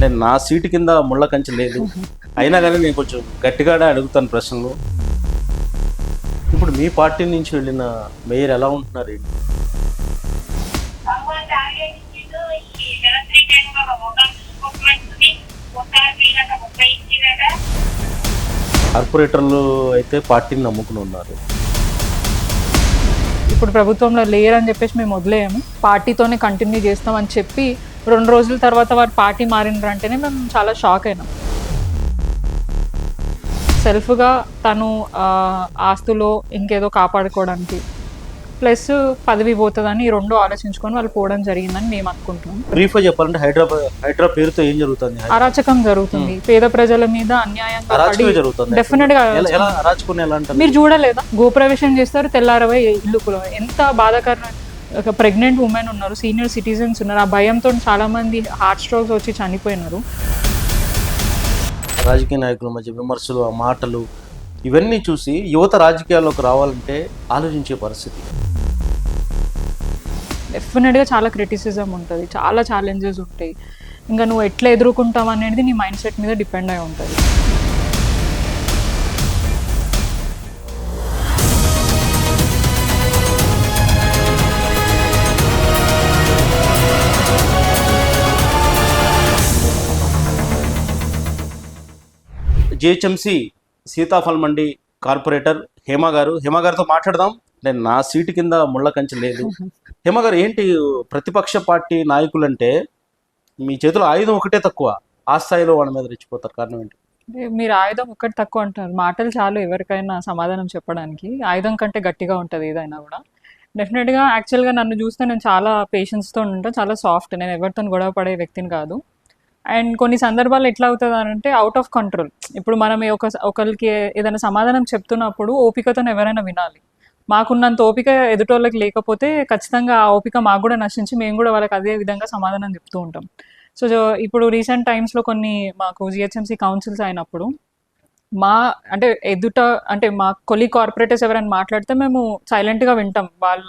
నేను నా సీటు కింద ముళ్ళ కంచె లేదు, అయినా కానీ నేను కొంచెం గట్టిగానే అడుగుతాను ప్రశ్నలు. ఇప్పుడు మీ పార్టీ నుంచి వెళ్ళిన మేయర్ ఎలా ఉంటున్నారు ఏంటి? కార్పొరేటర్లు అయితే పార్టీని నమ్ముకుని ఉన్నారు. ఇప్పుడు ప్రభుత్వంలో లేరని చెప్పేసి మేము వదిలేయము, పార్టీతోనే కంటిన్యూ చేస్తామని చెప్పి 2 రోజుల తర్వాత వారు పార్టీ మారినారంటేనే మేము చాలా షాక్ అయినాం. సెల్ఫ్గా తను ఆస్తులో ఇంకేదో కాపాడుకోవడానికి ప్లస్ పదవి పోతుందని ఈ 2 ఆలోచించుకొని వాళ్ళు పోవడం జరిగిందని మేము అనుకుంటున్నాం. బ్రీఫ్గా చెప్పాలంటే హైడ్రా పేరుతో ఏం జరుగుతుంది? అరాచకం జరుగుతుంది, పేద ప్రజల మీద అన్యాయంగా జరుగుతుంది. డెఫినెట్ గా మీరు చూడలేదా? గోప్రవేశం చేస్తారు, తెల్లారవై ఇల్లుకులో. ఎంత బాధాకరం. ఒక ప్రెగ్నెంట్ ఉమెన్ ఉన్నారు, సీనియర్ సిటిజన్స్ ఉన్నారు. ఆ భయంతో చాలా మంది హార్ట్ స్ట్రోక్స్ వచ్చి చనిపోయినారు. రాజకీయ నాయకుల మధ్య విమర్శలు, ఆ మాటలు ఇవన్నీ చూసి యువత రాజకీయాల్లోకి రావాలంటే ఆలోచించే పరిస్థితి. డెఫినెట్గా చాలా క్రిటిసిజం ఉంటుంది, చాలా ఛాలెంజెస్ ఉంటాయి. ఇంకా నువ్వు ఎట్లా ఎదుర్కొంటావు అనేది నీ మైండ్ సెట్ మీద డిపెండ్ అయి ఉంటుంది. జిహెచ్ఎంసి సీతాఫల్ మండి కార్పొరేటర్ హేమ గారితో మాట్లాడదాం. నేను నా సీటు కింద ముళ్ళ కంచె లేదు. హేమ గారు, ఏంటి ప్రతిపక్ష పార్టీ నాయకులంటే మీ చేతిలో ఆయుధం ఒకటే తక్కువ, ఆ స్థాయిలో వాళ్ళ మీద రెచ్చిపోతారు, కారణం ఏంటి? మీరు ఆయుధం ఒక్కటి తక్కువ అంటారు, మాటలు చాలు ఎవరికైనా సమాధానం చెప్పడానికి. ఆయుధం కంటే గట్టిగా ఉంటుంది ఏదైనా కూడా. డెఫినెట్గా యాక్చువల్గా నన్ను చూస్తే నేను చాలా పేషెన్స్తో ఉంటాను, చాలా సాఫ్ట్. నేను ఎవరితో గొడవ పడే వ్యక్తిని కాదు. అండ్ కొన్ని సందర్భాలు ఎట్లా అవుతుంది అంటే అవుట్ ఆఫ్ కంట్రోల్. ఇప్పుడు మనం ఒకరికి ఏదైనా సమాధానం చెప్తున్నప్పుడు ఓపికతో ఎవరైనా వినాలి. మాకున్నంత ఓపిక ఎదుటోళ్ళకి లేకపోతే ఖచ్చితంగా ఆ ఓపిక మాకు కూడా నశించి మేము కూడా వాళ్ళకి అదే విధంగా సమాధానం చెప్తూ ఉంటాం. సో ఇప్పుడు రీసెంట్ టైమ్స్లో కొన్ని మాకు జిహెచ్ఎంసీ కౌన్సిల్స్ అయినప్పుడు మా కొలీగ్ కార్పొరేటర్స్ ఎవరైనా మాట్లాడితే మేము సైలెంట్గా వింటాం వాళ్ళ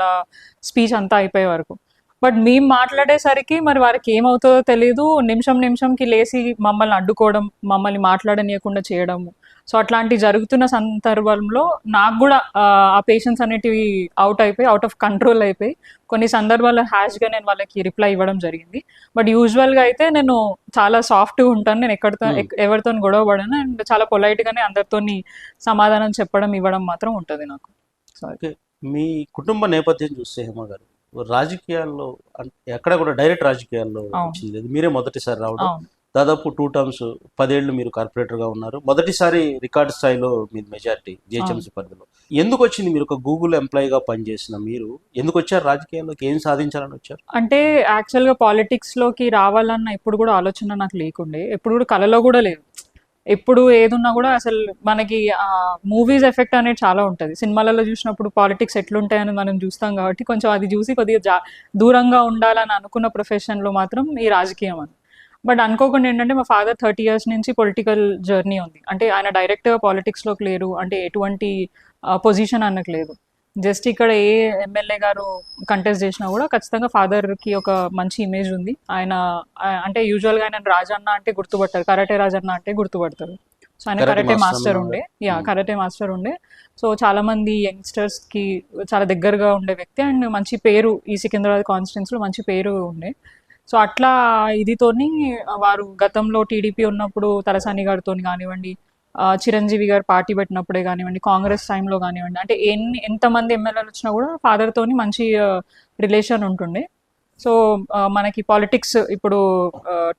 స్పీచ్ అంతా అయిపోయే వరకు. బట్ మేము మాట్లాడేసరికి మరి వారికి ఏమవుతుందో తెలియదు, నిమిషంకి లేచి మమ్మల్ని అడ్డుకోవడం, మమ్మల్ని మాట్లాడనీయకుండా చేయడము. సో అట్లాంటి జరుగుతున్న సందర్భంలో నాకు కూడా ఆ పేషెన్స్ అనేటివి అవుట్ ఆఫ్ కంట్రోల్ అయిపోయి కొన్ని సందర్భాల్లో హ్యాష్గా నేను వాళ్ళకి రిప్లై ఇవ్వడం జరిగింది. బట్ యూజువల్గా అయితే నేను చాలా సాఫ్ట్గా ఉంటాను, నేను ఎవరితో గొడవ పడను. అండ్ చాలా పొలైట్గానే అందరితో సమాధానం చెప్పడం ఇవ్వడం మాత్రం ఉంటుంది నాకు. మీ కుటుంబ నేపథ్యం చూస్తే హేమ గారు, రాజకీయాల్లో ఎక్కడ కూడా డైరెక్ట్ రాజకీయాల్లో వచ్చింది లేదు, మీరే మొదటిసారి రావడం. దాదాపు 2 టర్మ్స్ 10 ఏళ్ళు మీరు కార్పొరేటర్ గా ఉన్నారు. మొదటిసారి రికార్డు స్థాయిలో మీ మెజారిటీ జిహెచ్ఎంసీ పరిధిలో. ఎందుకు వచ్చింది? మీరు ఒక గూగుల్ ఎంప్లాయీగా పనిచేసిన మీరు ఎందుకు వచ్చారు రాజకీయాల్లోకి? ఏం సాధించాలని వచ్చారు? అంటే యాక్చువల్గా పాలిటిక్స్లోకి రావాలన్న ఎప్పుడు కూడా ఆలోచన నాకు లేకుండే, ఎప్పుడు కూడా కలలో కూడా లేదు. ఎప్పుడు ఏదున్నా కూడా అసలు మనకి మూవీస్ ఎఫెక్ట్ అనేది చాలా ఉంటుంది. సినిమాలలో చూసినప్పుడు పాలిటిక్స్ ఎట్లుంటాయని మనం చూస్తాం కాబట్టి కొంచెం అది చూసి కొద్దిగా దూరంగా ఉండాలని అనుకున్న ప్రొఫెషన్లో మాత్రం ఈ రాజకీయం అని. బట్ అనుకోకుండా ఏంటంటే మా ఫాదర్ 30 years నుంచి పొలిటికల్ జర్నీ ఉంది. అంటే ఆయన డైరెక్ట్గా పాలిటిక్స్లోకి లేరు, అంటే ఎటువంటి పొజిషన్ అన్నకు లేదు. జస్ట్ ఇక్కడ ఏ ఎమ్మెల్యే గారు కంటెస్ట్ చేసినా కూడా ఖచ్చితంగా ఫాదర్కి ఒక మంచి ఇమేజ్ ఉంది. ఆయన అంటే యూజువల్గా ఆయన రాజన్న అంటే గుర్తుపడతారు, కరాటే రాజన్న అంటే గుర్తుపడతారు. సో ఆయన కరాటే మాస్టర్ ఉండే. సో చాలా మంది యంగ్స్టర్స్కి చాలా దగ్గరగా ఉండే వ్యక్తి అండ్ మంచి పేరు ఈ సికింద్రాబాద్ కాన్స్టిట్యున్సీలో మంచి పేరు ఉండే. సో అట్లా ఇదితోని వారు గతంలో టీడీపీ ఉన్నప్పుడు తలసాని గారితో కానివ్వండి, చిరంజీవి గారు పార్టీ పెట్టినప్పుడే కానివ్వండి, కాంగ్రెస్ టైంలో కానివ్వండి, అంటే ఎంతమంది ఎమ్మెల్యేలు వచ్చినా కూడా ఫాదర్తోని మంచి రిలేషన్ ఉంటుండే. సో మనకి పాలిటిక్స్ ఇప్పుడు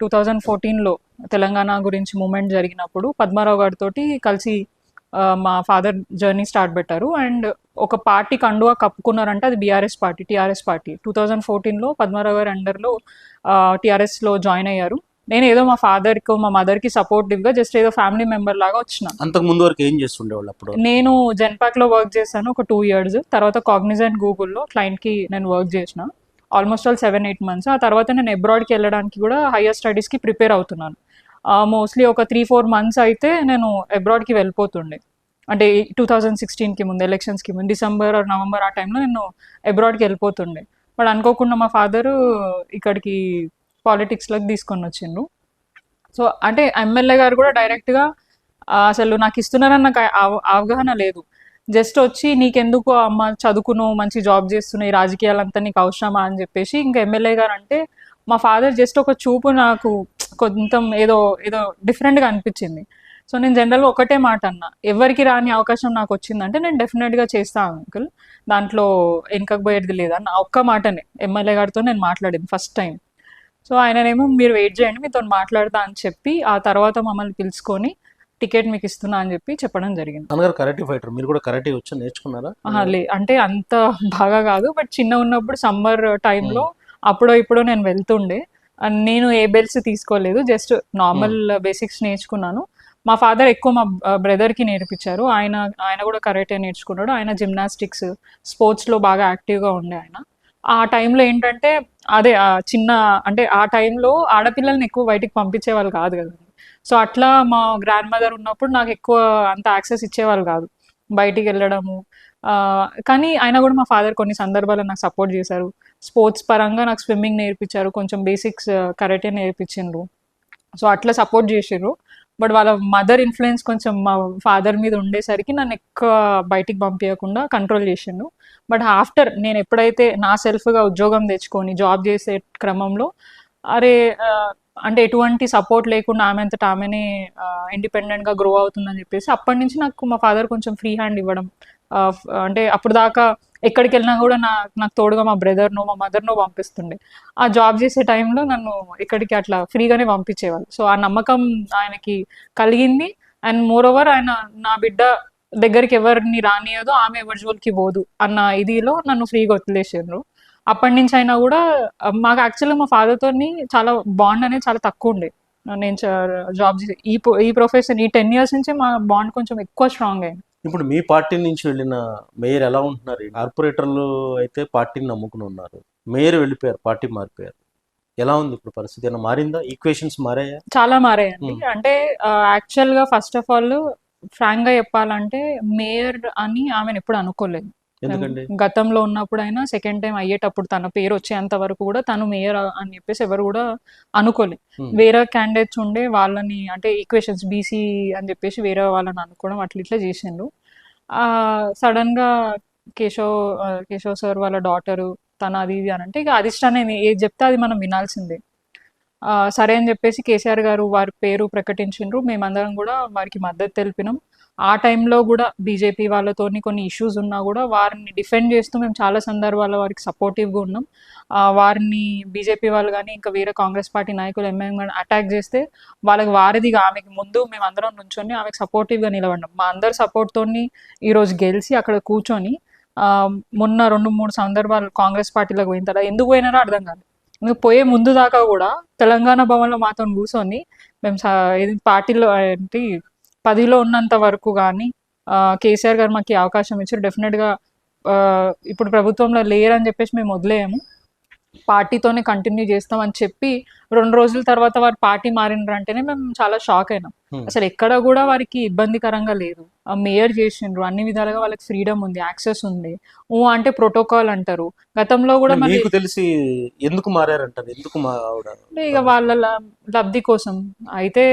2014లో తెలంగాణ గురించి మూమెంట్ జరిగినప్పుడు పద్మారావు గారితో కలిసి మా ఫాదర్ జర్నీ స్టార్ట్ పెట్టారు. అండ్ ఒక పార్టీ కండువా కప్పుకున్నారంటే అది టీఆర్ఎస్ పార్టీ. 2014లో పద్మారావు గారి అండర్లో టీఆర్ఎస్లో జాయిన్ అయ్యారు. నేను ఏదో మా ఫాదర్కి మా మదర్కి సపోర్టివ్గా జస్ట్ ఏదో ఫ్యామిలీ మెంబర్ లాగా వచ్చిన. అంతకు ముందు వరకు ఏం చేస్తుండేవాళ్ళు? అప్పుడు నేను జెన్పాక్లో వర్క్ చేశాను ఒక 2 years. తర్వాత కాగ్నిజెంట్ గూగుల్లో క్లయింట్కి నేను వర్క్ చేసిన ఆల్మోస్ట్ 7-8 months. ఆ తర్వాత నేను అబ్రాడ్కి వెళ్ళడానికి కూడా హయ్యర్ స్టడీస్కి ప్రిపేర్ అవుతున్నాను. మోస్ట్లీ ఒక 3-4 months అయితే నేను అబ్రాడ్కి వెళ్ళిపోతుండే. అంటే 2016కి ముందు, ఎలక్షన్స్కి ముందు, డిసెంబర్ ఆర్ నవంబర్ ఆ టైంలో నేను అబ్రాడ్కి వెళ్ళిపోతుండే. బట్ అనుకోకుండా మా ఫాదరు ఇక్కడికి పాలిటిక్స్లోకి తీసుకొని వచ్చిండ్రు. సో అంటే ఎమ్మెల్యే గారు కూడా డైరెక్ట్గా అసలు నాకు ఇస్తున్నారని నాకు అవగాహన లేదు. జస్ట్ వచ్చి నీకెందుకు అమ్మ చదువుకున్నావు, మంచి జాబ్ చేస్తున్నావు, ఈ రాజకీయాలంతా నీకు అవసరమా అని చెప్పేసి ఇంకా ఎమ్మెల్యే గారు అంటే మా ఫాదర్ జస్ట్ ఒక చూపు నాకు కొంచెం ఏదో ఏదో డిఫరెంట్గా అనిపించింది. సో నేను జనరల్గా ఒకటే మాట అన్నా, ఎవరికి రాని అవకాశం నాకు వచ్చిందంటే నేను డెఫినెట్గా చేస్తాను అంకుల్, దాంట్లో వెనకపోయేది లేదన్న ఒక్క మాటనే ఎమ్మెల్యే గారితో నేను మాట్లాడింది ఫస్ట్ టైం. సో ఆయననేమో మీరు వెయిట్ చేయండి, మీతో మాట్లాడతా అని చెప్పి ఆ తర్వాత మమ్మల్ని పిలుచుకొని టికెట్ మీకు ఇస్తున్నా అని చెప్పి చెప్పడం జరిగింది. నాన్నగారు కరాటే ఫైటర్, మీరు కూడా కరాటే వచ్చి నేర్చుకున్నారా? అంటే అంత బాగా కాదు, బట్ చిన్న ఉన్నప్పుడు సమ్మర్ టైంలో అప్పుడో ఇప్పుడో నేను వెళ్తుండే. నేను ఏ బెల్ట్స్ తీసుకోలేదు, జస్ట్ నార్మల్ బేసిక్స్ నేర్చుకున్నాను. మా ఫాదర్ ఎక్కువ మా బ్రదర్కి నేర్పించారు. ఆయన కూడా కరాటే నేర్చుకున్నాడు. ఆయన జిమ్నాస్టిక్స్ స్పోర్ట్స్లో బాగా యాక్టివ్గా ఉండే ఆయన. ఆ టైంలో ఏంటంటే అదే చిన్న అంటే ఆ టైంలో ఆడపిల్లల్ని ఎక్కువ బయటికి పంపించేవాళ్ళు కాదు కదండి. సో అట్లా మా గ్రాండ్ మదర్ ఉన్నప్పుడు నాకు ఎక్కువ అంత యాక్సెస్ ఇచ్చేవాళ్ళు కాదు బయటికి వెళ్ళడము. కానీ ఆయన కూడా మా ఫాదర్ కొన్ని సందర్భాల్లో నాకు సపోర్ట్ చేశారు. స్పోర్ట్స్ పరంగా నాకు స్విమ్మింగ్ నేర్పించారు, కొంచెం బేసిక్స్ కరాటే నేర్పించిండ్రు. సో అట్లా సపోర్ట్ చేసిర్రు. బట్ వాళ్ళ మదర్ ఇన్ఫ్లుయెన్స్ కొంచెం మా ఫాదర్ మీద ఉండేసరికి నన్ను ఎక్కువ బయటికి పంపించకుండా కంట్రోల్ చేసిండు. బట్ ఆఫ్టర్ నేను ఎప్పుడైతే నా సెల్ఫ్గా ఉద్యోగం తెచ్చుకొని జాబ్ చేసే క్రమంలో అరే అంటే ఎటువంటి సపోర్ట్ లేకుండా ఆమె అంతటా ఆమెనే ఇండిపెండెంట్గా గ్రో అవుతుందని చెప్పేసి అప్పటి నుంచి నాకు మా ఫాదర్ కొంచెం ఫ్రీ హ్యాండ్ ఇవ్వడం. అంటే అప్పుడు దాకా ఎక్కడికి వెళ్ళినా కూడా నాకు తోడుగా మా బ్రదర్నో మా మదర్నో పంపిస్తుండే. ఆ జాబ్ చేసే టైంలో నన్ను ఎక్కడికి అట్లా ఫ్రీగానే పంపించేవాళ్ళు. సో ఆ నమ్మకం ఆయనకి కలిగింది. అండ్ మోర్ ఓవర్ ఆయన నా బిడ్డ దగ్గరికి ఎవరిని రానియదో ఆమె ఎవరి జోలికి పోదు అన్న ఇదిలో నన్ను ఫ్రీగా వదిలేసారు. అప్పటి నుంచి అయినా కూడా మాకు యాక్చువల్గా మా ఫాదర్తో చాలా బాండ్ అనేది చాలా తక్కువ ఉండే. నేను జాబ్ చేసి ఈ ప్రొఫెషన్ ఈ 10 years నుంచి మా బాండ్ కొంచెం ఎక్కువ స్ట్రాంగ్ అయింది. ఇప్పుడు మీ పార్టీ నుంచి వెళ్ళిన మేయర్ ఎలా ఉంటున్నారు? కార్పొరేటర్లు అయితే పార్టీని నమ్ముకుని ఉన్నారు, మేయర్ వెళ్ళిపోయారు, పార్టీ మారిపోయారు. ఎలా ఉంది ఇప్పుడు పరిస్థితి? ఏమైనా మారిందా? ఈక్వేషన్స్ మారాయా? చాలా మారాయండి. అంటే యాక్చువల్గా ఫస్ట్ ఆఫ్ ఆల్ ఫ్రాంక్ గా చెప్పాలంటే మేయర్ అని ఆమెను ఎప్పుడు అనుకోలేదు. ఎందుకండి? గతంలో ఉన్నప్పుడు అయినా సెకండ్ టైం అయ్యేటప్పుడు తన పేరు వచ్చేంత వరకు కూడా తను మేయర్ అని చెప్పేసి ఎవరు కూడా అనుకోలేదు. వేరే క్యాండిడేట్స్ ఉండే వాళ్ళని అంటే ఈక్వేషన్స్ బీసీ అని చెప్పేసి వేరే వాళ్ళని అనుకోవడం అట్లా ఇట్లా చేసిండ్రు. సడన్ గా కేశవ్ సార్ వాళ్ళ డాటరు తన అది ఇది అని అంటే ఇక అధిష్టానం ఏది చెప్తే అది మనం వినాల్సిందే. సరే అని చెప్పేసి కేసీఆర్ గారు వారి పేరు ప్రకటించిండ్రు. మేమందరం కూడా వారికి మద్దతు తెలిపినాం. ఆ టైంలో కూడా బీజేపీ వాళ్ళతోని కొన్ని ఇష్యూస్ ఉన్నా కూడా వారిని డిఫెండ్ చేస్తూ మేము చాలా సందర్భాల్లో వారికి సపోర్టివ్గా ఉన్నాం. వారిని బీజేపీ వాళ్ళు కానీ ఇంకా వేరే కాంగ్రెస్ పార్టీ నాయకులు ఎంఐఎం అటాక్ చేస్తే వాళ్ళకి వారిదిగా ఆమెకి ముందు మేము అందరం నుంచొని ఆమెకు సపోర్టివ్గా నిలబడినాం. మా అందరి సపోర్ట్తోని ఈరోజు గెలిచి అక్కడ కూర్చొని మొన్న 2-3 సందర్భాలు కాంగ్రెస్ పార్టీలకు పోయిన తర్వాత ఎందుకు పోయినారో అర్థం కాదు. పోయే ముందు దాకా కూడా తెలంగాణ భవన్లో మాతో కూర్చొని మేము పార్టీలో ఏంటి 10లో ఉన్నంత వరకు కానీ కేసీఆర్ గారు మాకు అవకాశం ఇచ్చారు. డెఫినెట్గా ఇప్పుడు ప్రభుత్వంలో లేరని చెప్పేసి మేము వదిలేయము, పార్టీతోనే కంటిన్యూ చేస్తాం అని చెప్పి 2 రోజుల తర్వాత వారు పార్టీ మారినరంటేనే మేము చాలా షాక్ అయినాం. అసలు ఎక్కడ కూడా వారికి ఇబ్బందికరంగా లేదు. మేయర్ చేసిండ్రు, అన్ని విధాలుగా వాళ్ళకి ఫ్రీడమ్ ఉంది, యాక్సెస్ ఉంది. అంటే ప్రోటోకాల్ అంటారు. గతంలో కూడా మీకు తెలిసి ఎందుకు మారారంటారు? ఎందుకు ఇక వాళ్ళ లబ్ధి కోసం అయితే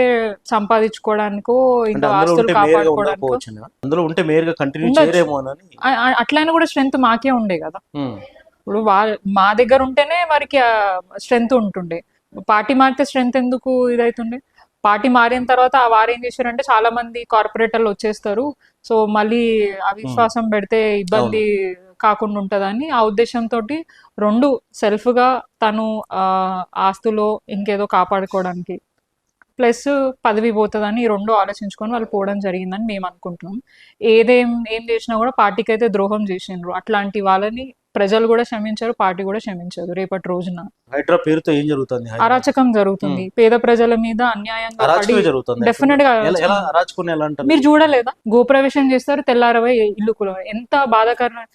సంపాదించుకోవడానికో ఇంకా ఆస్తులు కాపాడుకోవడానికో అందులో ఉంటే మేయర్ గా కంటిన్యూ చేయరేమో అని. అట్లయినా కూడా స్ట్రెంత్ మాకే ఉండే కదా. ఇప్పుడు మా దగ్గర ఉంటేనే వారికి స్ట్రెంత్ ఉంటుండే. పార్టీ మారితే స్ట్రెంత్ ఎందుకు ఇదైతుండే? పార్టీ మారిన తర్వాత వారు ఏం చేశారంటే చాలా మంది కార్పొరేటర్లు వచ్చేస్తారు, సో మళ్ళీ అవిశ్వాసం పెడితే ఇబ్బంది కాకుండా ఉంటుందని ఆ ఉద్దేశంతో 2 సెల్ఫ్గా తను ఆస్తులో ఇంకేదో కాపాడుకోవడానికి ప్లస్ పదవి పోతుందని 2 ఆలోచించుకొని వాళ్ళు పోవడం జరిగిందని మేము అనుకుంటున్నాం. ఏం చేసినా కూడా పార్టీకి అయితే ద్రోహం చేసిండ్రు. అట్లాంటి వాళ్ళని ప్రజలు కూడా క్షమించారు, పార్టీ కూడా క్షమించదు. రేపటి రోజున హైడ్రా పేరుతో ఏం జరుగుతుంది? అరాచకం జరుగుతుంది, పేద ప్రజల మీద అన్యాయంగా డెఫినెట్ గా. మీరు చూడలేదా? గోప్రవేశం చేస్తారు, తెల్లారవై ఇల్లుకులో. ఎంత బాధాకరమైన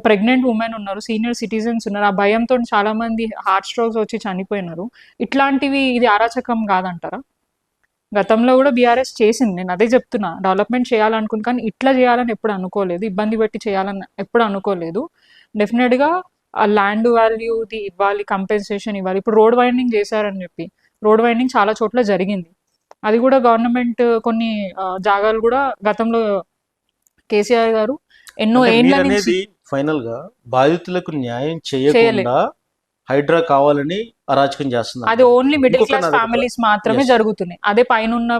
ప్రెగ్నెంట్ ఉమెన్ ఉన్నారు, సీనియర్ సిటిజన్స్ ఉన్నారు. ఆ భయంతో చాలా మంది హార్ట్ స్ట్రోక్స్ వచ్చి చనిపోయినారు. ఇట్లాంటివి ఇది అరాచకం కాదంటారా? గతంలో కూడా బీఆర్ఎస్ చేసింది, నేను అదే చెప్తున్నా. డెవలప్మెంట్ చేయాలనుకుంది కానీ ఇట్లా చేయాలని ఎప్పుడు అనుకోలేదు, ఇబ్బంది పెట్టి చేయాలని ఎప్పుడు అనుకోలేదు. డెఫినెట్గా ఆ ల్యాండ్ వాల్యూది ఇవ్వాలి, కంపెన్సేషన్ ఇవ్వాలి. ఇప్పుడు రోడ్ వైండింగ్ చేశారని చెప్పి రోడ్ వైండింగ్ చాలా చోట్ల జరిగింది. అది కూడా గవర్నమెంట్ కొన్ని జాగాలు కూడా గతంలో కేసీఆర్ గారు ఎన్నో అంటే ఏండ్ల మీరు నుంచి అనేది ఫైనల్ గా బాధితులకు న్యాయం చేయలేదు. చేయకుండా హైడ్రా కావాలని అరాచకం చేస్తున్నారు. అది ఓన్లీ మిడిల్ ఇంకొక క్లాస్ నాదొక- ఫ్యామిలీస్ మాత్రమే Yes. జరుగుతున్నాయి. అదే పైన ఉన్న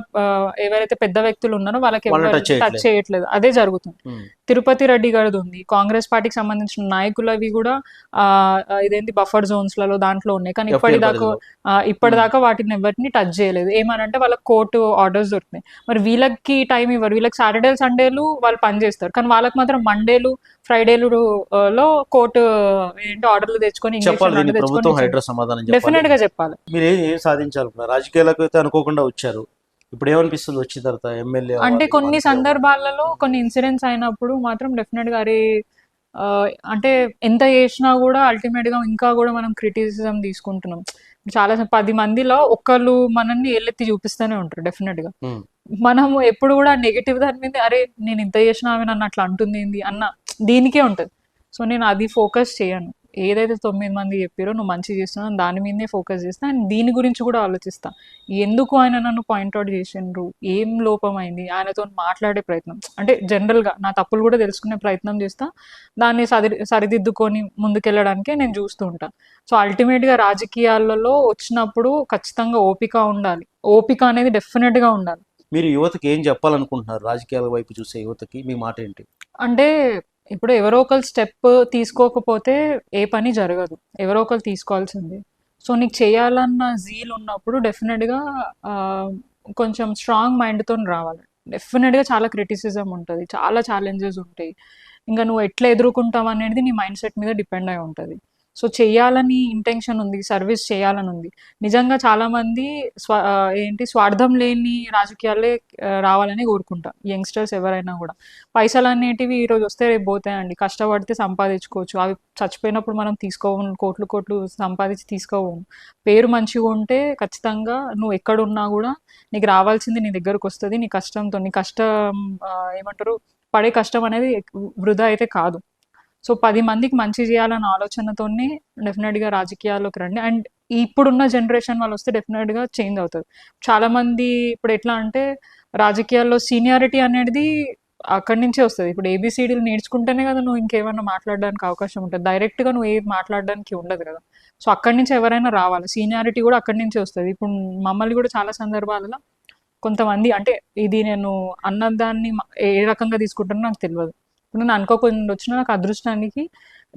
ఎవరైతే పెద్ద వ్యక్తులు ఉన్నారో వాళ్ళకి వాళ్ళని ఎవరు touch చేయట్లేదు. టచ్ చేయట్లేదు. అదే జరుగుతుంది. ఉమ్. తిరుపతి రెడ్డి గారిది ఉంది, కాంగ్రెస్ పార్టీకి సంబంధించిన నాయకులవి కూడా ఇదేంటి బఫర్ జోన్స్లలో దాంట్లో ఉన్నాయి. కానీ FPL ఇప్పటిదాకా పరిధిలో. ఇప్పటిదాకా వాటిని ఎవరిని టచ్ చేయలేదు. ఏమనంటే వాళ్ళకి కోర్టు ఆర్డర్స్ దొరుకుతాయి. మరి వీళ్ళకి టైం ఇవ్వరు. వీళ్ళకి సాటర్డే సండేలు వాళ్ళు పని చేస్తారు, కానీ వాళ్ళకి మాత్రం మండేలు ఫ్రైడేలు లో కోర్టు ఏంటి ఆర్డర్లు తెచ్చుకొని చెప్పాలి దీన్ని ప్రభుత్వం హైడ్రా సమాధానం చెప్పాలి. డెఫినెట్ గా చెప్పాలి. మీరు ఏం సాధించాలనుకున్నారు? రాజకీయాలకు అయితే అనుకోకుండా వచ్చారు, ఇప్పుడు ఏమనిపిస్తుంది వచ్చిన తర్వాత ఎమ్మెల్యే అంటే కొన్ని సందర్భాలలో కొన్ని ఇన్సిడెంట్స్ అయినప్పుడు మాత్రం డెఫినెట్ గా అరే అంటే ఎంత చేసినా కూడా అల్టిమేట్ గా ఇంకా కూడా మనం క్రిటిసిజం తీసుకుంటున్నాం. చాలా 10 మందిలో ఒక్కళ్ళు మనల్ని ఏళ్ళెత్తి చూపిస్తూనే ఉంటారు డెఫినెట్ గా. మనము ఎప్పుడు కూడా నెగిటివ్ దాని మీద అరే నేను ఇంత చేసినా ఆమె నన్ను అట్లా అంటుంది ఏంది అన్న దీనికే ఉంటుంది. సో నేను అది ఫోకస్ చేయను. ఏదైతే 9 మంది చెప్పారో నువ్వు మంచి చేస్తున్నావు దాని మీదనే ఫోకస్ చేస్తా, అండ్ దీని గురించి కూడా ఆలోచిస్తా. ఎందుకు ఆయన నన్ను పాయింట్అవుట్ చేసిండ్రు, ఏం లోపమైంది, ఆయనతో మాట్లాడే ప్రయత్నం, అంటే జనరల్గా నా తప్పులు కూడా తెలుసుకునే ప్రయత్నం చేస్తా. దాన్ని సరిదిద్దుకొని ముందుకెళ్ళడానికే నేను చూస్తూ ఉంటాను. సో అల్టిమేట్గా రాజకీయాలలో వచ్చినప్పుడు ఖచ్చితంగా ఓపిక ఉండాలి. ఓపిక అనేది డెఫినెట్గా ఉండాలి. మీరు యువతకి ఏం చెప్పాలనుకుంటున్నారు? రాజకీయాల వైపు చూసే యువతకి మీ మాట ఏంటి? అంటే ఇప్పుడు ఎవరో ఒకరు స్టెప్ తీసుకోకపోతే ఏ పని జరగదు, ఎవరో ఒకరు తీసుకోవాల్సిందే. సో నీకు చేయాలన్న జీల్ ఉన్నప్పుడు డెఫినెట్గా కొంచెం స్ట్రాంగ్ మైండ్తో రావాలి. డెఫినెట్గా చాలా క్రిటిసిజం ఉంటుంది, చాలా ఛాలెంజెస్ ఉంటాయి. ఇంకా నువ్వు ఎట్లా ఎదుర్కొంటావు అనేది నీ మైండ్ సెట్ మీద డిపెండ్ అయి ఉంటుంది. సో చేయాలని ఇంటెన్షన్ ఉంది, సర్వీస్ చేయాలని ఉంది. నిజంగా చాలామంది స్వార్థం లేని రాజకీయాలే రావాలని కోరుకుంటా. యంగ్స్టర్స్ ఎవరైనా కూడా పైసలు అనేటివి ఈరోజు వస్తే రేపు పోతాయండి. కష్టపడితే సంపాదించుకోవచ్చు, అవి చచ్చిపోయినప్పుడు మనం తీసుకోము, కోట్లు కోట్లు సంపాదించి తీసుకోము. పేరు మంచిగా ఉంటే ఖచ్చితంగా నువ్వు ఎక్కడున్నా కూడా నీకు రావాల్సింది నీ దగ్గరకు వస్తుంది. నీ కష్టంతో, నీ కష్టం ఏమంటారు పడే కష్టం అనేది వృధా అయితే కాదు. సో 10 మందికి మంచి చేయాలన్న ఆలోచనతోనే డెఫినెట్గా రాజకీయాల్లోకి రండి. అండ్ ఇప్పుడున్న జనరేషన్ వాళ్ళు వస్తే డెఫినెట్గా చేంజ్ అవుతుంది. చాలామంది ఇప్పుడు ఎట్లా అంటే రాజకీయాల్లో సీనియారిటీ అనేది అక్కడి నుంచే వస్తుంది. ఇప్పుడు ఏబిసిడీలు నేర్చుకుంటేనే కదా నువ్వు ఇంకేమైనా మాట్లాడడానికి అవకాశం ఉంటుంది. డైరెక్ట్గా నువ్వు ఏది మాట్లాడడానికి ఉండదు కదా. సో అక్కడి నుంచి ఎవరైనా రావాలి, సీనియారిటీ కూడా అక్కడి నుంచే వస్తుంది. ఇప్పుడు మమ్మల్ని కూడా చాలా సందర్భాలలో కొంతమంది, అంటే ఇది నేను అన్నదాన్ని ఏ రకంగా తీసుకుంటానో నాకు తెలియదు. ఇప్పుడు నేను అనుకోకుండా వచ్చిన నాకు అదృష్టానికి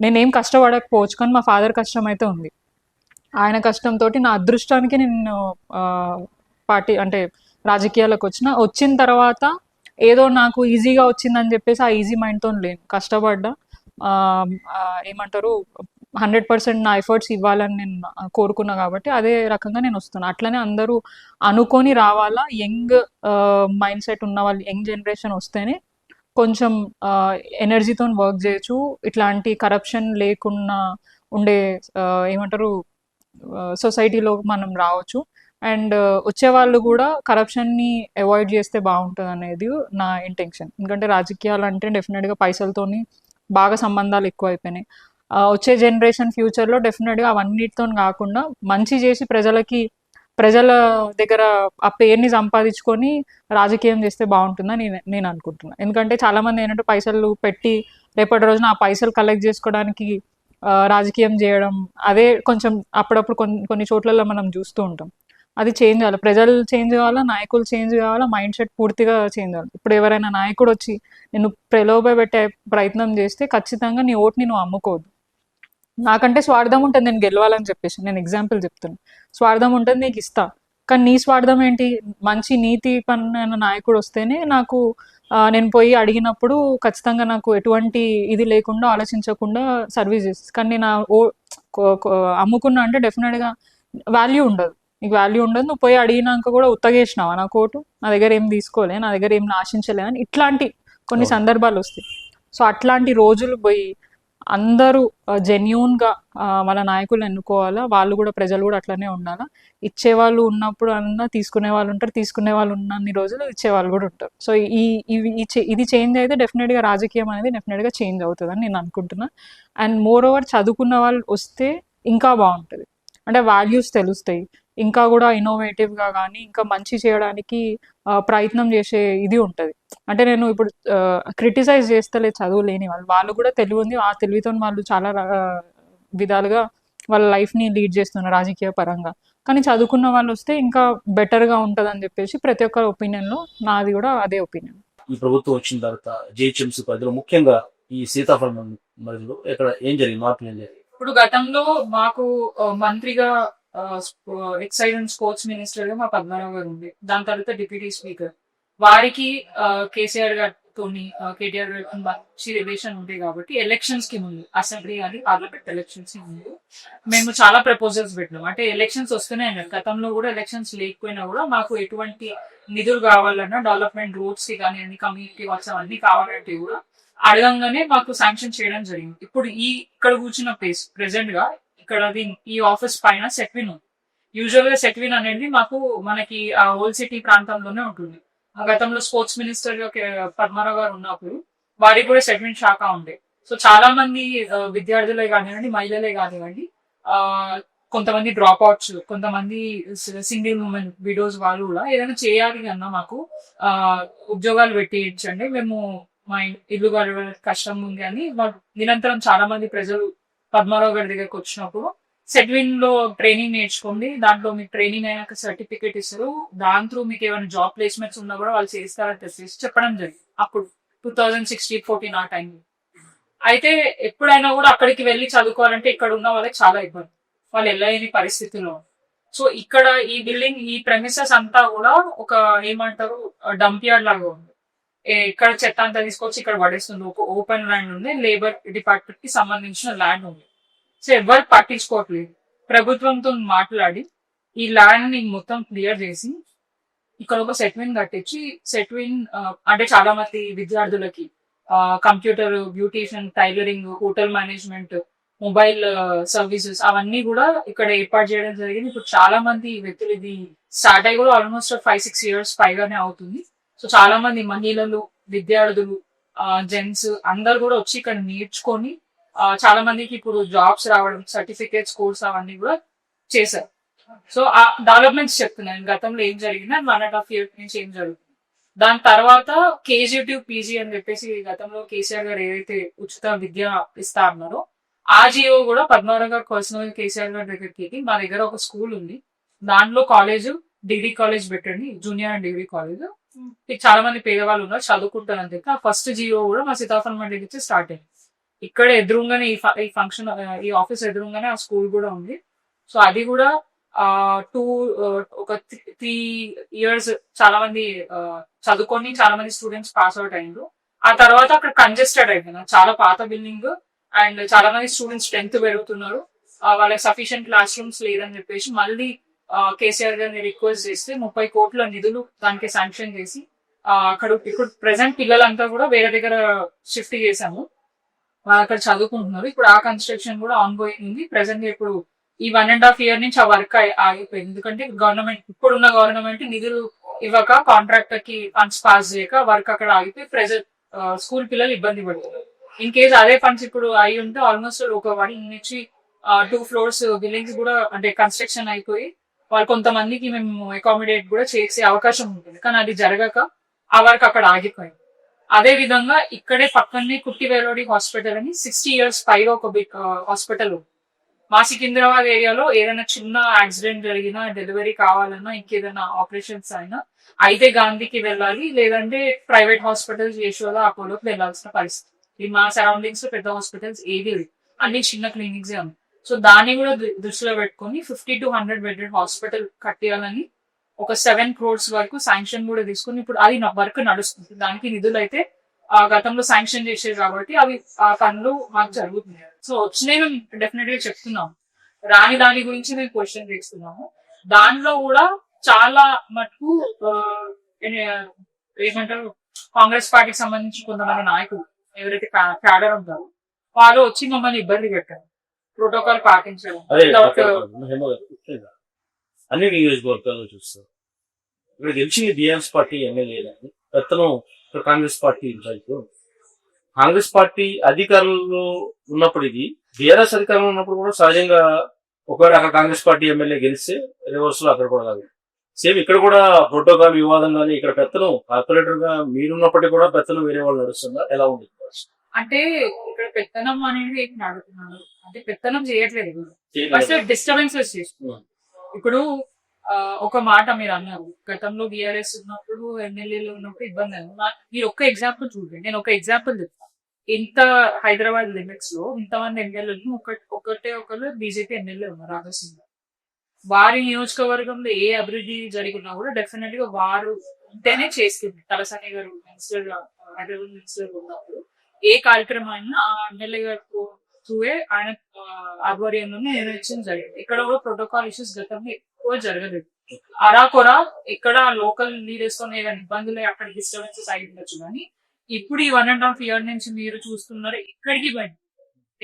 నేనేం కష్టపడకపోవచ్చు, కానీ మా ఫాదర్ కష్టం అయితే ఉంది. ఆయన కష్టంతో నా అదృష్టానికి నేను పార్టీ అంటే రాజకీయాలకు వచ్చిన తర్వాత ఏదో నాకు ఈజీగా వచ్చిందని చెప్పేసి ఆ ఈజీ మైండ్తో లేను. కష్టపడ్డా, ఏమంటారు 100% నా ఎఫర్ట్స్ ఇవ్వాలని నేను కోరుకున్నా కాబట్టి అదే రకంగా నేను వస్తాను. అట్లనే అందరూ అనుకొని రావాలా. యంగ్ మైండ్ సెట్ ఉన్న వాళ్ళు, యంగ్ జనరేషన్ వస్తేనే కొంచెం ఎనర్జీతో వర్క్ చేయొచ్చు. ఇట్లాంటి కరప్షన్ లేకుండా ఉండే ఏమంటారు సొసైటీలో మనం రావచ్చు. అండ్ వచ్చేవాళ్ళు కూడా కరప్షన్ని అవాయిడ్ చేస్తే బాగుంటుంది అనేది నా ఇంటెన్షన్. ఎందుకంటే రాజకీయాలు అంటే డెఫినెట్గా పైసలతోని బాగా సంబంధాలు ఎక్కువ అయిపోయినాయి. వచ్చే జనరేషన్ ఫ్యూచర్లో డెఫినెట్గా అవన్నిటితో కాకుండా మంచి చేసి ప్రజల దగ్గర ఆ పేరుని సంపాదించుకొని రాజకీయం చేస్తే బాగుంటుందని నేను అనుకుంటున్నాను. ఎందుకంటే చాలామంది ఏంటంటే పైసలు పెట్టి రేపటి రోజున ఆ పైసలు కలెక్ట్ చేసుకోవడానికి రాజకీయం చేయడం, అదే కొంచెం అప్పుడప్పుడు కొన్ని చోట్లలో మనం చూస్తూ ఉంటాం. అది చేంజ్ అవ్వాలి. ప్రజలు చేంజ్ కావాలా, నాయకులు చేంజ్ కావాలా, మైండ్ సెట్ పూర్తిగా చేంజ్ అవ్వాలి. ఇప్పుడు ఎవరైనా నాయకుడు వచ్చి నేను ప్రలోభ పెట్టే ప్రయత్నం చేస్తే ఖచ్చితంగా నీ ఓటుని నువ్వు అమ్ముకోవద్దు. నాకంటే స్వార్థం ఉంటుంది నేను గెలవాలని చెప్పేసి, నేను ఎగ్జాంపుల్ చెప్తాను. స్వార్థం ఉంటుంది, నీకు ఇస్తా, కానీ నీ స్వార్థం ఏంటి? మంచి నీతి పన్ను నాయకుడు వస్తేనే నాకు నేను పోయి అడిగినప్పుడు ఖచ్చితంగా నాకు ఎటువంటి ఇది లేకుండా ఆలోచించకుండా సర్వీస్ చేస్తుంది. కానీ నేను అమ్ముకున్నా అంటే డెఫినెట్గా వాల్యూ ఉండదు, నీకు వాల్యూ ఉండదు. నువ్వు పోయి అడిగినాక కూడా ఉత్తగేసినావా నా కోటు, నా దగ్గర ఏం తీసుకోలే, నా దగ్గర ఏం ఆశించలేదని ఇట్లాంటి కొన్ని సందర్భాలు వస్తాయి. సో అట్లాంటి రోజులు పోయి అందరూ జెన్యూన్గా వాళ్ళ నాయకులు ఎన్నుకోవాలా. వాళ్ళు కూడా, ప్రజలు కూడా అట్లనే ఉండాలా. ఇచ్చేవాళ్ళు ఉన్నప్పుడు అన్నా తీసుకునే వాళ్ళు ఉంటారు, తీసుకునే వాళ్ళు ఉన్నన్ని రోజులు ఇచ్చేవాళ్ళు కూడా ఉంటారు. సో ఇది చేంజ్ అయితే డెఫినెట్గా రాజకీయం అనేది డెఫినెట్గా చేంజ్ అవుతుందని నేను అనుకుంటున్నా. అండ్ మోర్ ఓవర్ చదువుకున్న వాళ్ళు వస్తే ఇంకా బాగుంటుంది. అంటే వాల్యూస్ తెలుస్తాయి, ఇంకా కూడా ఇన్నోవేటివ్ గా కానీ ఇంకా మంచి చేయడానికి ప్రయత్నం చేసే ఇది ఉంటది. అంటే నేను ఇప్పుడు క్రిటిసైజ్ చేస్తలే చదువు లేని వాళ్ళు కూడా తెలివి ఉంది. ఆ తెలివితో వాళ్ళు చాలా విధాలుగా వాళ్ళ లైఫ్ ని లీడ్ చేస్తున్నారు రాజకీయ పరంగా. కానీ చదువుకున్న వాళ్ళు వస్తే ఇంకా బెటర్ గా ఉంటదని చెప్పేసి ప్రతి ఒక్కరి ఒపీనియన్ లో నాది కూడా అదే ఒపీనియన్. ఈ ప్రభుత్వం వచ్చిన తర్వాత జిహెచ్ఎంసీ పరిధిలో ముఖ్యంగా ఈ సీతాఫలం పరిధిలో ఇక్కడ ఏం జరిగింది, మార్పులు ఏం జరిగింది? ఇప్పుడు గతంలో మాకు మంత్రిగా ఎక్సైజ్ అండ్ స్పోర్ట్స్ మినిస్టర్ గా మా పద్మనాభం గారు ఉంది. దాని తర్వాత డిప్యూటీ స్పీకర్ వారికి కేసీఆర్ గారితో కేటీఆర్ గారితో మంచి రిలేషన్ ఉంటాయి కాబట్టి ఎలక్షన్స్ కి ముందు అసెంబ్లీ కానీ పార్లమెంట్ ఎలక్షన్స్ కి ముందు మేము చాలా ప్రపోజల్స్ పెట్టినాం. అంటే ఎలక్షన్స్ వస్తున్నాయి, గతంలో కూడా ఎలక్షన్స్ లేకపోయినా కూడా మాకు ఎటువంటి నిధులు కావాలన్నా డెవలప్మెంట్ రోడ్స్ కి కానీ అన్ని కమ్యూనిటీ వర్క్స్ అవన్నీ కావాలంటే కూడా అడగంగానే మాకు శాంక్షన్ చేయడం జరిగింది. ఇప్పుడు ఇక్కడ కూర్చున్న ప్లేస్ ప్రెసెంట్ గా ఇక్కడ ఈ ఆఫీస్ పైన సెట్విన్ ఉంది. యూజువల్ గా సెట్విన్ అనేది మనకి ఆ ఓల్డ్ సిటీ ప్రాంతంలోనే ఉంటుంది. గతంలో స్పోర్ట్స్ మినిస్టర్ గా పద్మారావు గారు ఉన్నప్పుడు వారికి కూడా సెట్విన్ శాఖ ఉండే. సో చాలా మంది విద్యార్థులే కానివ్వండి, మహిళలే కానివ్వండి, కొంతమంది డ్రాప్ అవుట్స్, కొంతమంది సింగిల్ ఉమెన్ విడోస్ వాళ్ళు కూడా ఏదైనా చేయాలి అన్నా మాకు ఉద్యోగాలు పెట్టించండి, మేము మా ఇల్లు గడవడానికి కష్టం ఉంది అని నిరంతరం చాలా మంది ప్రజలు పద్మారావు గారి దగ్గరకు వచ్చినప్పుడు సెట్విన్ లో ట్రైనింగ్ నేర్చుకోండి, దాంట్లో మీకు ట్రైనింగ్ అయినాక సర్టిఫికేట్ ఇస్తారు, దాని త్రూ మీకు ఏమైనా జాబ్ ప్లేస్మెంట్స్ ఉన్నా కూడా వాళ్ళు చేస్తారని తెలిసి చెప్పడం జరిగింది. అప్పుడు 2016-14 ఆ టైంలో. అయితే ఎప్పుడైనా కూడా అక్కడికి వెళ్ళి చదువుకోవాలంటే ఇక్కడ ఉన్న వాళ్ళకి చాలా ఇబ్బంది, వాళ్ళు వెళ్ళలేని పరిస్థితిలో. సో ఇక్కడ ఈ బిల్డింగ్ ఈ ప్రెమిసెస్ అంతా కూడా ఒక ఏమంటారు డంప్ యార్డ్ లాగా ఉంది. ఇక్కడ చెత్త అంతా తీసుకొచ్చి ఇక్కడ పడేస్తుంది. ఒక ఓపెన్ ల్యాండ్ ఉంది, లేబర్ డిపార్ట్మెంట్ కి సంబంధించిన ల్యాండ్ ఉంది. సో ఎవరు పట్టించుకోవట్లేదు. ప్రభుత్వంతో మాట్లాడి ఈ ల్యాండ్ ని మొత్తం క్లియర్ చేసి ఇక్కడ ఒక సెట్విన్ కట్టించి సెట్విన్ అంటే చాలా మంది విద్యార్థులకి computer, beautician, tailoring, hotel management, mobile services అవన్నీ కూడా ఇక్కడ ఏర్పాటు చేయడం జరిగింది. ఇప్పుడు చాలా మంది వ్యక్తులు ఇది స్టార్ట్ అయ్యి కూడా ఆల్మోస్ట్ 5-6 years పైగానే అవుతుంది. సో చాలా మంది మహిళలు, విద్యార్థులు, జెంట్స్ అందరు కూడా వచ్చి ఇక్కడ నేర్చుకొని చాలా మందికి ఇప్పుడు జాబ్స్ రావడం, సర్టిఫికేట్స్, కోర్స్ అవన్నీ కూడా చేశారు. సో ఆ డెవలప్మెంట్స్ చెప్తున్నాను గతంలో ఏం జరిగింది, 1.5 years నుంచి ఏం జరుగుతుంది. దాని తర్వాత కేజీ టు పీజీ అని చెప్పేసి గతంలో కేసీఆర్ గారు ఏదైతే ఉచిత విద్య ఇస్తా అన్నారో ఆ జియో కూడా పద్మారావు గారు పర్సనల్ కేసీఆర్ గారి దగ్గరికి మా దగ్గర ఒక స్కూల్ ఉంది, దాంట్లో కాలేజ్, డిగ్రీ కాలేజ్ పెట్టండి, జూనియర్ అండ్ డిగ్రీ కాలేజ్, చాలా మంది పేదవాళ్ళు ఉన్నారు చదువుకుంటారని చెప్పి ఆ ఫస్ట్ జియో కూడా మా సీతాఫలం మండలికి ఇచ్చి స్టార్ట్ అయింది. ఇక్కడ ఎదురుగానే ఈ ఫంక్షన్ ఈ ఆఫీస్ ఎదురుగానే ఆ స్కూల్ కూడా ఉంది. సో అది కూడా ఒక 3 years చాలా మంది చదువుకొని చాలా మంది స్టూడెంట్స్ పాస్ అవుట్ అయ్యారు. ఆ తర్వాత అక్కడ కంజెస్టెడ్ అయిపోయింది, చాలా పాత బిల్డింగ్ అండ్ చాలా మంది స్టూడెంట్స్ స్ట్రెంత్ పెరుగుతున్నారు, వాళ్ళకి సఫిషియెంట్ క్లాస్ రూమ్స్ లేదని చెప్పేసి మళ్ళీ కేసీఆర్ గారిని రిక్వెస్ట్ చేస్తే 30 కోట్ల నిధులు దానికి శాంక్షన్ చేసి అక్కడ ఇప్పుడు ప్రెసెంట్ పిల్లలంతా కూడా వేరే దగ్గర షిఫ్ట్ చేశాము, అక్కడ చదువుకుంటున్నారు. ఇప్పుడు ఆ కన్స్ట్రక్షన్ కూడా ఆన్ గోయింగ్ ఉంది. ప్రెసెంట్ ఇప్పుడు ఈ 1.5 year నుంచి ఆ వర్క్ ఆగిపోయింది. ఎందుకంటే గవర్నమెంట్ ఇప్పుడున్న గవర్నమెంట్ నిధులు ఇవ్వక, కాంట్రాక్టర్ కి ఫండ్స్ పాస్ చేయక వర్క్ అక్కడ ఆగిపోయి ప్రెసెంట్ స్కూల్ పిల్లలు ఇబ్బంది పడుతున్నారు. ఇన్ కేసు అదే ఫండ్స్ ఇప్పుడు అయి ఉంటే ఆల్మోస్ట్ ఒక 1 నుంచి 2 floors బిల్డింగ్స్ కూడా అంటే కన్స్ట్రక్షన్ అయిపోయి వాళ్ళు కొంతమందికి మేము అకామిడేట్ కూడా చేసే అవకాశం ఉంటుంది. కానీ అది జరగక ఆ వర్క్ అక్కడ ఆగిపోయింది. అదే విధంగా ఇక్కడే పక్కనే కుట్టివేలోడి హాస్పిటల్ అని 60 years పైగా ఒక బిగ్ హాస్పిటల్ ఉంది. మా సికింద్రాబాద్ ఏరియాలో ఏదైనా చిన్న యాక్సిడెంట్ జరిగినా, డెలివరీ కావాలన్నా, ఇంకేదైనా ఆపరేషన్స్ అయినా అయితే గాంధీకి వెళ్ళాలి, లేదంటే ప్రైవేట్ హాస్పిటల్స్ యశోద, అపోలోకి వెళ్లాల్సిన పరిస్థితి. ఈ మా సరౌండింగ్స్ లో పెద్ద హాస్పిటల్స్ ఏవి లేవు, అన్ని చిన్న క్లినిక్స్ ఉన్నాయి. సో దాన్ని కూడా దృష్టిలో పెట్టుకొని 50 to 100 bedded హాస్పిటల్ కట్టేయాలని ఒక 7 crores వరకు శాంక్షన్ కూడా తీసుకుని ఇప్పుడు అది వర్క్ నడుస్తుంది. దానికి నిధులు అయితే గతంలో శాంక్షన్ చేసేది కాబట్టి అవి ఆ పనులు మాకు జరుగుతున్నాయి. సో వచ్చినాయి మేము డెఫినెట్ గా చెప్తున్నాం, రాని దాని గురించి మేము క్వశ్చన్ చేస్తున్నాము. దానిలో కూడా చాలా మటుకు ఏమంటారు కాంగ్రెస్ పార్టీకి సంబంధించి కొంతమంది నాయకులు ఎవరైతే క్యాడర్ ఉంటారో వాళ్ళు వచ్చి మమ్మల్ని ఇబ్బంది పెట్టారు, ప్రోటోకాల్ పాటించడం. అన్ని నియోజకవర్గాల్లో చూస్తారు ఇక్కడ గెలిచింది బీఆర్ఎస్ పార్టీ ఎమ్మెల్యేలని, గతంలో Congress party incharge. Congress party అధికారంలో ఉన్నప్పటికీ బీఆర్ఎస్ అధికారంలో ఉన్నప్పుడు కూడా సహజంగా ఒకవేళ అక్కడ కాంగ్రెస్ పార్టీ ఎమ్మెల్యే గెలిస్తే రివర్స్ లో అక్కడ కూడా కాదు. సేమ్ ఇక్కడ కూడా ప్రోటోకాల్ వివాదం కానీ ఇక్కడ పెత్తనం కార్పొరేటర్ గా మీరున్నప్పటికీ కూడా పెత్తనం వేరే వాళ్ళు నడుస్తుందా, ఎలా ఉంది? అంటే ఇక్కడ పెత్తనం అనేది ఏం అడుగుతున్నాను అంటే పెత్తనం చేయట్లేదు, ఫస్ట్ డిస్టర్బెన్సెస్ చేస్తున్నారు. ఇప్పుడు ఒక మాట మీరు అన్నారు, గతంలో బీఆర్ఎస్ ఉన్నప్పుడు ఎమ్మెల్యేలు ఉన్నప్పుడు ఇబ్బంది అయింది. మీరు ఒక్క ఎగ్జాంపుల్ చూడండి, నేను ఒక ఎగ్జాంపుల్ చెప్తాను. ఇంత హైదరాబాద్ లిమిట్స్ లో ఇంతమంది ఎమ్మెల్యేలు ఒకటే ఒకరు బీజేపీ ఎమ్మెల్యే ఉన్నారు రాజసింగ్. వారి నియోజకవర్గంలో ఏ అభివృద్ధి జరిగినా కూడా డెఫినెట్ గా వారు ఉంటేనే చేసుకుంది. తలసాని గారు మినిస్టర్ హైదరాబాద్ మినిస్టర్ ఉన్నప్పుడు ఏ కార్యక్రమం అయినా ఆ ఎమ్మెల్యే గారు త్రూవే ఆయన ఆధ్వర్యంలోనే నిర్వహించడం జరిగింది. ఇక్కడ కూడా ప్రోటోకాల్ ఇష్యూస్ గతంలో ఎక్కువ జరగలేదు. అరాకొరా ఇక్కడ లోకల్ లీడర్స్ తో ఏదైనా ఇబ్బందులు అక్కడ డిస్టర్బెన్సెస్ అయి ఉండొచ్చు, కానీ ఇప్పుడు ఈ 1.5 years నుంచి మీరు చూస్తున్నారు ఇక్కడికి బయట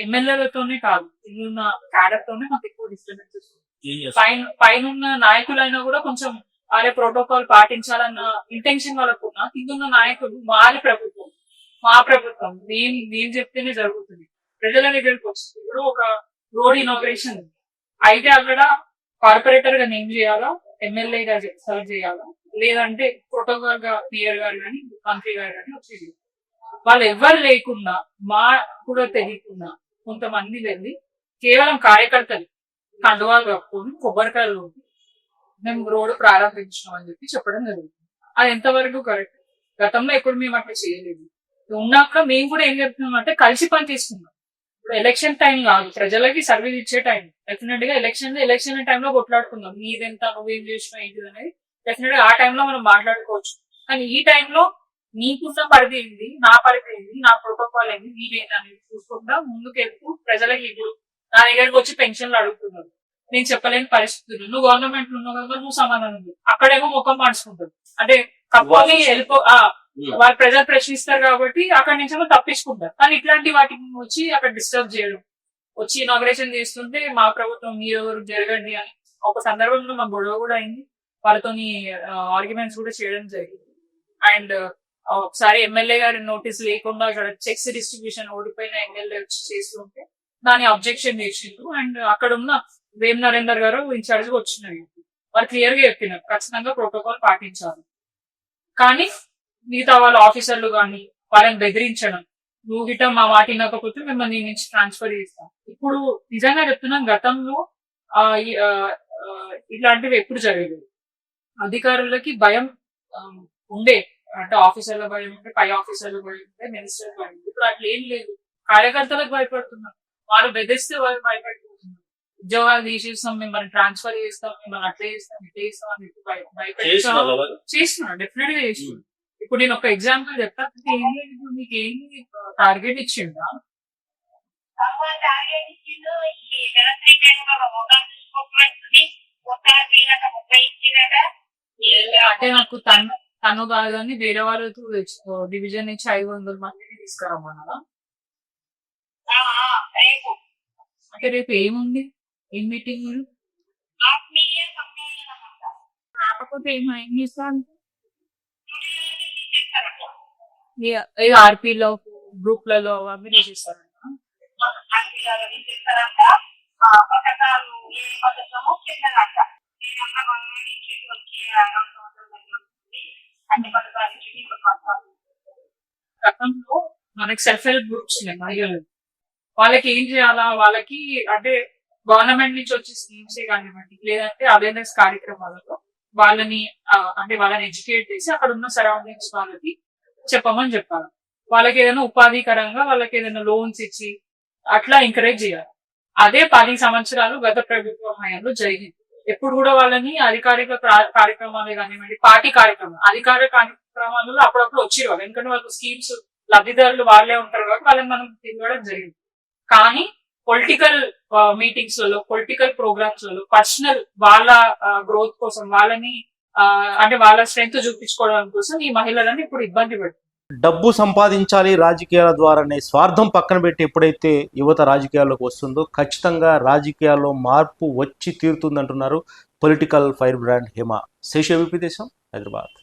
ఎమ్మెల్యేలతోనే కాదు, ఉన్న క్యాడర్ తోనే మాకు ఎక్కువ డిస్టర్బెన్సెస్. పైన నాయకులైనా కూడా కొంచెం వాళ్ళ ప్రోటోకాల్ పాటించాలన్న ఇంటెన్షన్ వాళ్ళకు ఉన్న కింద నాయకులు వారి ప్రభుత్వం మా ప్రభుత్వం నేను చెప్తేనే జరుగుతుంది. ప్రజల దగ్గరికి వస్తుంది. ఇప్పుడు ఒక రోడ్ ఇనాగ్రేషన్ అయితే అక్కడ కార్పొరేటర్ గా నేమ్ చేయాలా, ఎమ్మెల్యేగా సెలెక్ట్ చేయాలా, లేదంటే ప్రోటోకాల్ గా పిఆర్ గారు కానీ మంత్రి గారు కానీ వచ్చేది. వాళ్ళు ఎవరు లేకుండా మా కూడా తెలియకుండా కొంతమంది వెళ్ళి కేవలం కార్యకర్తలు కండువాలు కప్పుకొని కొబ్బరికాయలు మేము రోడ్డు ప్రారంభించినాం అని చెప్పి చెప్పడం జరుగుతుంది. అది ఎంతవరకు కరెక్ట్? గతంలో ఎప్పుడు మేము అట్లా చేయలేదు. ఉన్నాక మేము కూడా ఏం చెప్తున్నాం అంటే కలిసి పని తీసుకున్నాం. ఇప్పుడు ఎలక్షన్ టైం కాదు, ప్రజలకి సర్వీస్ ఇచ్చే టైం. డెఫినెట్ గా ఎలక్షన్ టైంలో కొట్లాడుకుందాం, నీదెంత నువ్వేం చేసినావు ఏంటి అనేది డెఫినెట్ గా ఆ టైంలో మనం మాట్లాడుకోవచ్చు. కానీ ఈ టైంలో నీకున్న పరిధి ఏంది, నా పరిధి ఏంది, నా ప్రోటోకాల్ ఏంది, నీదేంటి అనేది చూసుకుంటా ముందుకు వెళ్తూ ప్రజలకి ఇప్పుడు నా దగ్గరకు వచ్చి పెన్షన్లు అడుగుతున్నారు, నేను చెప్పలేని పరిస్థితులు. నువ్వు గవర్నమెంట్ లో ఉన్నావు కదా, నువ్వు సమాధానం లేదు. అక్కడేమో ముఖం మార్చుకుంటారు, అంటే కప్పుని వాళ్ళు ప్రజలు ప్రశ్నిస్తారు కాబట్టి అక్కడి నుంచి తప్పించుకుంటారు. కానీ ఇట్లాంటి వాటికి వచ్చి అక్కడ డిస్టర్బ్ చేయడం, వచ్చి ఇనాగ్రేషన్ చేస్తుంటే మా ప్రభుత్వం మీరు జరగండి అని ఒక సందర్భంలో మా గొడవ కూడా అయింది. వాళ్ళతోని ఆర్గ్యుమెంట్స్ కూడా చేయడం జరిగింది. అండ్ ఒకసారి ఎమ్మెల్యే గారి నోటీస్ లేకుండా అక్కడ చెక్స్ డిస్ట్రిబ్యూషన్ ఓడిపోయిన ఎమ్మెల్యే వచ్చి చేస్తుంటే దాని అబ్జెక్షన్ చేసిండ్రు. అండ్ అక్కడ ఉన్న వేమ్ నరేందర్ గారు ఇన్ఛార్జ్ గా వచ్చినారు. వాళ్ళు క్లియర్ గా చెప్పినారు ఖచ్చితంగా ప్రోటోకాల్ పాటించాలి. కానీ మిగతా వాళ్ళ ఆఫీసర్లు కానీ వాళ్ళని బెదిరించడం, నువ్వు గిట్ట మా మాట వినకపోతే మిమ్మల్ని నుంచి ట్రాన్స్ఫర్ చేస్తాం. ఇప్పుడు నిజంగా చెప్తున్నాం, గతంలో ఇట్లాంటివి ఎప్పుడు జరగలేదు. అధికారులకి భయం ఉండే, అంటే ఆఫీసర్ల భయం ఉంటే, పై ఆఫీసర్ల భయం ఉంటే, మినిస్టర్ భయం ఉంటే. ఇప్పుడు అట్లా ఏం లేదు. కార్యకర్తలకు భయపడుతున్నారు, వాళ్ళు బెదిరిస్తే వాళ్ళు భయపడిపోతున్నారు. ఉద్యోగాలు తీసేస్తాం, మిమ్మల్ని ట్రాన్స్ఫర్ చేస్తాం, మిమ్మల్ని అట్లా చేస్తాం, ఇట్లా చేస్తాం అని చేస్తున్నారు. డెఫినెట్ గా చేస్తున్నారు. ఇప్పుడు నేను ఒక ఎగ్జాంపుల్ చెప్తాను. మీకు ఏమి టార్గెట్ ఇచ్చిందా? అంటే నాకు తను కాదని వేరే వాళ్ళతో డివిజన్ నుంచి 500 మందిని తీసుకురమ్మన్నారా? అంటే రేపు ఏముంది, ఏం మీటింగ్? కాకపోతే ఏం చేస్తాను, ఆర్పీలో గ్రూప్లలో అవి చేస్తారంట. గతంలో మనకి సెల్ఫ్ హెల్ప్ గ్రూప్స్ వాళ్ళకి ఏం చేయాలా, వాళ్ళకి అంటే గవర్నమెంట్ నుంచి వచ్చే స్కీమ్స్ కానివ్వండి, లేదంటే అవేర్నెస్ కార్యక్రమాలలో వాళ్ళని ఎడ్యుకేట్ చేసి అక్కడ ఉన్న సరౌండింగ్స్ వాళ్ళకి చెప్పమని చెప్పాలి. వాళ్ళకి ఏదైనా ఉపాధికరంగా వాళ్ళకి ఏదైనా లోన్స్ ఇచ్చి అట్లా ఎంకరేజ్ చేయాలి. అదే 10 సంవత్సరాలు గత ప్రభుత్వ హయాంలో జరిగింది. ఎప్పుడు కూడా వాళ్ళని అధికారిక కార్యక్రమాలే కానివ్వండి, పార్టీ కార్యక్రమాలు, అధికారిక కార్యక్రమాలలో అప్పుడప్పుడు వచ్చేవాళ్ళు. ఎందుకంటే వాళ్ళకు స్కీమ్స్ లబ్ధిదారులు వాళ్ళే ఉంటారు కాబట్టి వాళ్ళని మనం తిరగడం జరిగింది. కానీ పొలిటికల్ మీటింగ్స్ లలో, పొలిటికల్ ప్రోగ్రామ్స్ లలో పర్సనల్ వాళ్ళ గ్రోత్ కోసం, వాళ్ళని అంటే వాళ్ళ స్ట్రెంగ్త్ చూపించుకోవడం కోసం ఈ మహిళలను ఇప్పుడు ఇబ్బంది పెడుతుంది. డబ్బు సంపాదించాలి రాజకీయాల ద్వారానే స్వార్థం పక్కన పెట్టి ఎప్పుడైతే యువత రాజకీయాల్లోకి వస్తుందో ఖచ్చితంగా రాజకీయాల్లో మార్పు వచ్చి తీరుతుందంటున్నారు పొలిటికల్ ఫైర్ బ్రాండ్ హేమ. శేష విపి దేశం, హైదరాబాద్.